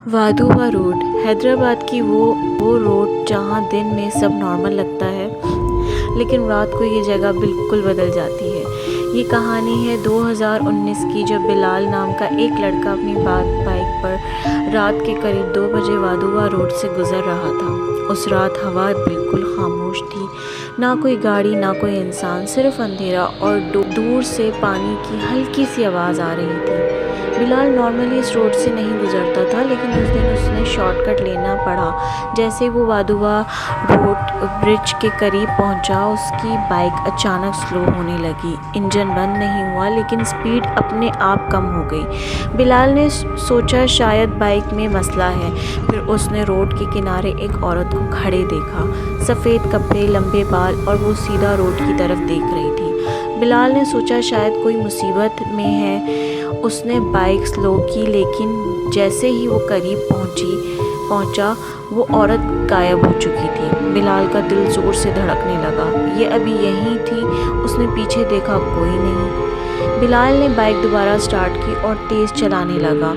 वादुवा road Hyderabad की वो road जहाँ दिन में सब नॉर्मल लगता है लेकिन रात को ये जगह बिल्कुल बदल जाती है। ये कहानी है 2019 की, जब बिलाल नाम का एक लड़का अपनी बाइक पर रात के करीब 2 बजे वादुवा रोड से गुज़र रहा था। उस रात हवा बिल्कुल खामोश थी, ना कोई गाड़ी ना कोई इंसान, सिर्फ अंधेरा और दूर से पानी की हल्की सी आवाज़ आ रही थी। बिलाल नॉर्मली इस रोड से नहीं गुजरता था, लेकिन उस दिन उसने शॉर्टकट लेना पड़ा। जैसे वो वादुवा रोड ब्रिज के करीब पहुंचा, उसकी बाइक अचानक स्लो होने लगी। इंजन बंद नहीं हुआ, लेकिन स्पीड अपने आप कम हो गई। बिलाल ने सोचा शायद बाइक में मसला है। फिर उसने रोड के किनारे एक औरत को खड़े देखा, सफ़ेद कपड़े, लंबे बाल, और वो सीधा रोड की तरफ देख रही थी। बिलाल ने सोचा शायद कोई मुसीबत में है। उसने बाइक स्लो की, लेकिन जैसे ही वो करीब पहुंचा वो औरत गायब हो चुकी थी। बिलाल का दिल ज़ोर से धड़कने लगा। ये अभी यहीं थी। उसने पीछे देखा, कोई नहीं। बिलाल ने बाइक दोबारा स्टार्ट की और तेज़ चलाने लगा।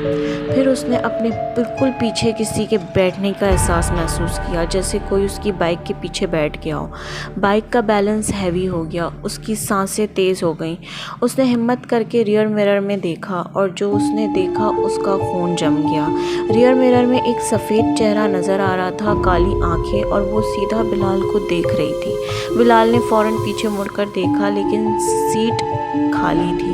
फिर उसने अपने बिल्कुल पीछे किसी के बैठने का एहसास महसूस किया, जैसे कोई उसकी बाइक के पीछे बैठ गया हो। बाइक का बैलेंस हैवी हो गया, उसकी सांसें तेज़ हो गईं। उसने हिम्मत करके रियर मिरर में देखा, और जो उसने देखा उसका खून जम गया। रियर मिरर में एक सफ़ेद चेहरा नज़र आ रहा था, काली आंखें, और वो सीधा बिलाल को देख रही थी। बिलाल ने फ़ौरन पीछे मुड़कर देखा, लेकिन सीट खाली थी।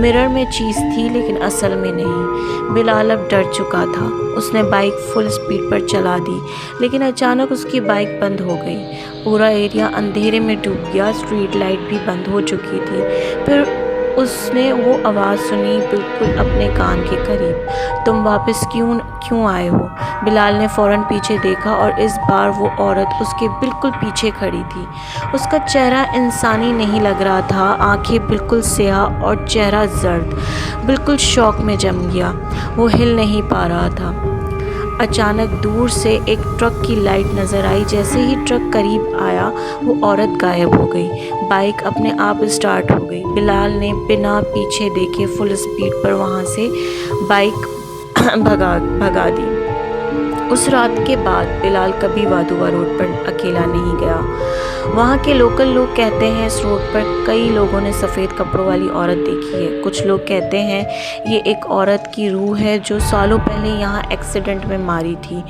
मिरर में चीज़ थी, लेकिन असल में नहीं। बिलाल अब डर चुका था। उसने बाइक फुल स्पीड पर चला दी, लेकिन अचानक उसकी बाइक बंद हो गई। पूरा एरिया अंधेरे में डूब गया, स्ट्रीट लाइट भी बंद हो चुकी थी। फिर उसने वो आवाज़ सुनी, बिल्कुल अपने कान के करीब, तुम वापस क्यों आए हो? बिलाल ने फ़ौरन पीछे देखा, और इस बार वो औरत उसके बिल्कुल पीछे खड़ी थी। उसका चेहरा इंसानी नहीं लग रहा था, आंखें बिल्कुल स्याह और चेहरा जर्द, बिल्कुल शॉक में जम गया। वो हिल नहीं पा रहा था। अचानक दूर से एक ट्रक की लाइट नज़र आई। जैसे ही ट्रक करीब आया, वो औरत गायब हो गई। बाइक अपने आप स्टार्ट हो गई। बिलाल ने बिना पीछे देखे फुल स्पीड पर वहाँ से बाइक भगा दी। उस रात के बाद बिलाल कभी वादुवा रोड पर अकेला नहीं गया। वहाँ के लोकल लोग कहते हैं इस रोड पर कई लोगों ने सफ़ेद कपड़ों वाली औरत देखी है। कुछ लोग कहते हैं ये एक औरत की रूह है जो सालों पहले यहाँ एक्सीडेंट में मारी थी,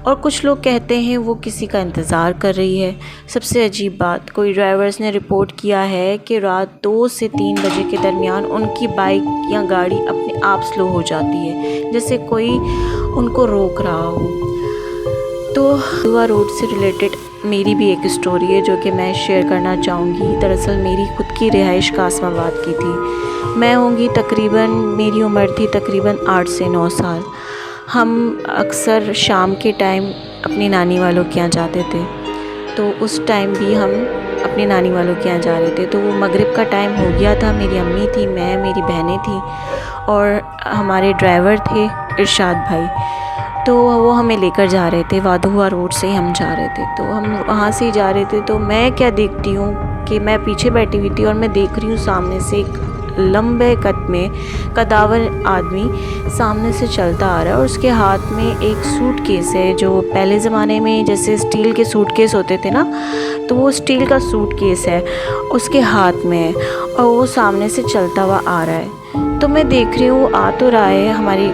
और कुछ लोग कहते हैं वो किसी का इंतज़ार कर रही है। सबसे अजीब बात, कोई ड्राइवर्स ने रिपोर्ट किया है कि रात 2 से 3 बजे के दरमियान उनकी बाइक या गाड़ी अपने आप स्लो हो जाती है, जैसे कोई उनको रोक रहा हो। तो वादुवा रोड से रिलेटेड मेरी भी एक स्टोरी है जो कि मैं शेयर करना चाहूँगी। दरअसल मेरी खुद की रिहाइश कासमाबाद की थी। मेरी उम्र थी तकरीबन 8 से 9 साल। हम अक्सर शाम के टाइम अपनी नानी वालों के यहाँ जाते थे। तो उस टाइम भी हम अपनी नानी वालों के यहाँ जा रहे थे। तो वो मगरिब का टाइम हो गया था। मेरी अम्मी थी, मैं, मेरी बहनें थी, और हमारे ड्राइवर थे इरशाद भाई। तो वो हमें लेकर जा रहे थे। वादुवा रोड से ही हम जा रहे थे। तो हम वहाँ से ही जा रहे थे। तो मैं क्या देखती हूँ कि मैं पीछे बैठी हुई थी, और मैं देख रही हूँ सामने से एक लंबे कद में कदावर आदमी सामने से चलता आ रहा है, और उसके हाथ में एक सूटकेस है, जो पहले ज़माने में जैसे स्टील के सूटकेस होते थे ना, तो वो स्टील का सूटकेस है उसके हाथ में है, और वो सामने से चलता हुआ आ रहा है। तो मैं देख रही हूँ वो आ तो रहा है, हमारी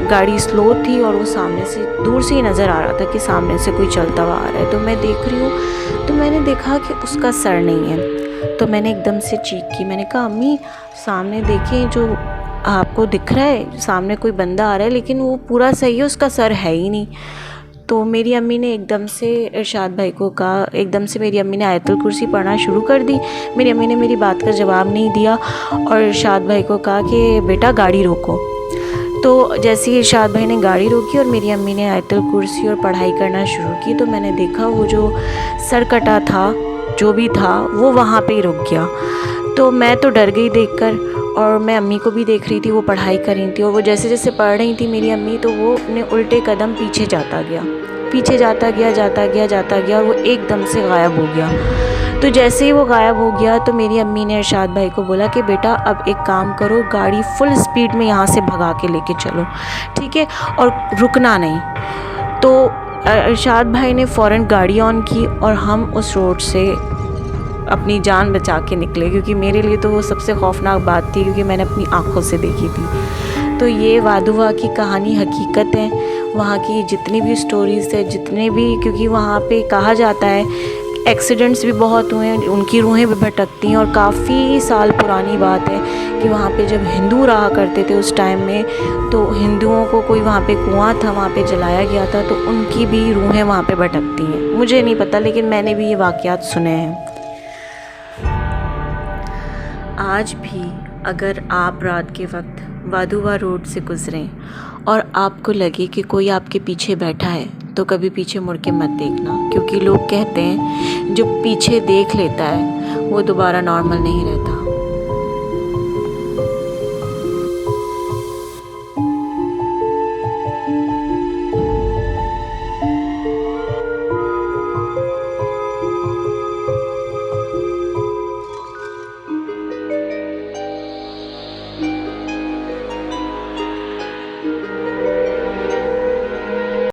गाड़ी स्लो थी, और वो सामने से दूर से ही नज़र आ रहा था कि सामने से कोई चलता हुआ आ रहा है। तो मैं देख रही हूँ, तो मैंने देखा कि उसका सर नहीं है। तो मैंने एकदम से चीख की, मैंने कहा अम्मी सामने देखें, जो आपको दिख रहा है सामने कोई बंदा आ रहा है, लेकिन वो पूरा सही है, उसका सर है ही नहीं। तो मेरी अम्मी ने एकदम से इरशाद भाई को कहा, एकदम से मेरी अम्मी ने आयतुल कुर्सी पढ़ना शुरू कर दी। मेरी अम्मी ने मेरी बात का जवाब नहीं दिया, और इरशाद भाई को कहा कि बेटा गाड़ी रोको। तो जैसे ही इरशाद भाई ने गाड़ी रोकी और मेरी अम्मी ने आयतुल कुर्सी और पढ़ाई करना शुरू की, तो मैंने देखा वो जो सर कटा था, जो भी था, वो वहाँ पे ही रुक गया। तो मैं तो डर गई देखकर, और मैं अम्मी को भी देख रही थी, वो पढ़ाई कर रही थी, और वो जैसे जैसे पढ़ रही थी मेरी अम्मी, तो वो अपने उल्टे कदम पीछे जाता गया, और वो एकदम से गायब हो गया। تو جیسے ہی وہ غائب ہو گیا تو میری امی نے ارشاد بھائی کو بولا کہ بیٹا اب ایک کام کرو، گاڑی فل اسپیڈ میں یہاں سے بھگا کے لے کے چلو، ٹھیک ہے، اور رکنا نہیں۔ تو ارشاد بھائی نے فوراً گاڑی آن کی اور ہم اس روڈ سے اپنی جان بچا کے نکلے، کیونکہ میرے لیے تو وہ سب سے خوفناک بات تھی، کیونکہ میں نے اپنی آنکھوں سے دیکھی تھی۔ تو یہ وادھوا کی کہانی حقیقت ہے، وہاں کی جتنی بھی سٹوریز ہے، جتنے بھی، کیونکہ وہاں پہ کہا جاتا ہے ایکسیڈنٹس بھی بہت ہوئے ہیں، ان کی روحیں بھی بھٹکتی ہیں، اور کافی سال پرانی بات ہے کہ وہاں پہ جب ہندو رہا کرتے تھے اس ٹائم میں، تو ہندوؤں کو کوئی وہاں پہ کنواں تھا، وہاں پہ جلایا گیا تھا، تو ان کی بھی روحیں وہاں پہ بھٹکتی ہیں۔ مجھے نہیں پتہ، لیکن میں نے بھی یہ واقعات سنے ہیں۔ آج بھی اگر آپ رات کے وقت وادھوا روڈ سے گزریں اور آپ کو لگے کہ کوئی آپ کے پیچھے بیٹھا ہے تو کبھی پیچھے مڑ کے مت دیکھنا، کیونکہ لوگ کہتے ہیں جو پیچھے دیکھ لیتا ہے وہ دوبارہ نارمل نہیں رہتا۔